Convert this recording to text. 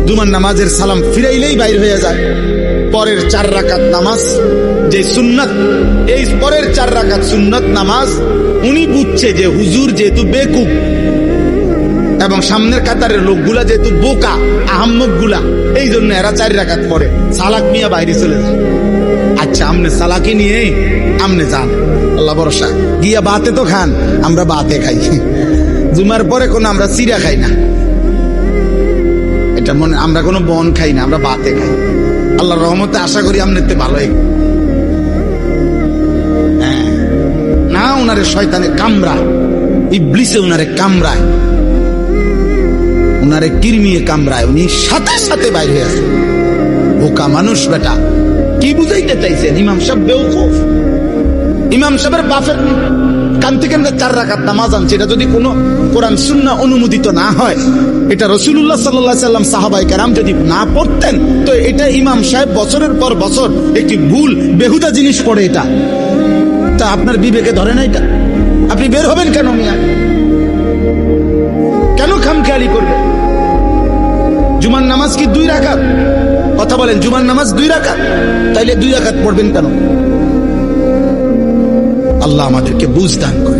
জুমার নামাজের সালাম ফিরাইলেই বাইর হয়ে যায়। পরের 4 রাকাত নামাজ যে সুন্নাত, এই পরের 4 রাকাত সুন্নাত নামাজ উনি বুঝছে যে হুজুর যেহেতু বেকুব এবং সামনের কাতারের লোকগুলা যেহেতু বোকা আহম্মক গুলা, এই জন্য এরা 4 রাকাত পড়ে। সালাক মিয়া বাইরে চলে যায়। আচ্ছা আমনে সালাকি নিয়ে আমনে যান, আল্লাহ ভরসা। গিয়া বাতে তো খান, আমরা বাতে খাই। জুমার পরে কোনো আমরা চিরা খাই না, এটা মনে, আমরা কোনো বন খাই না, আমরা বাতে খাই। আল্লাহর রহমতে আশা করি আমনেতে ভালোই। হ্যাঁ না, উনারে শয়তানে কামড়ায়, ইবলিসে উনারে কামড়ায়, উনারে কিরমিয়ে কামড়ায়, উনি সাথে সাথে বাইরে হয়ে আসে। বোকা মানুষ বেটা, কি বুঝাইতে চাইছেন? ইমাম সাহেব বেওকুফ। ইমাম সাহেবের বাপের কান থেকে আমরা 4 রাকাত নামাজ আনছি, এটা যদি কোনো কোরআন সুন্নাহ অনুমোদিত না হয়, এটা রাসূলুল্লাহ সাল্লাল্লাহু আলাইহি সাল্লাম সাহাবায়ে কেরাম যদি না পড়তেন, তো এটা ইমাম সাহেব বছরের পর বছর একটি ভুল বেহুদা জিনিস পড়ে। এটা তা আপনার বিবেকে ধরে না? এটা আপনি বের হবেন কেন মিয়া? কেন খামখেয়ালি করবেন? জুমার নামাজ কি 2 রাকাত? কথা বলেন, জুমার নামাজ 2 রাকাত, তাইলে 2 রাকাত পড়বেন কেন? আল্লাহ আমাদেরকে বুঝ দান করে।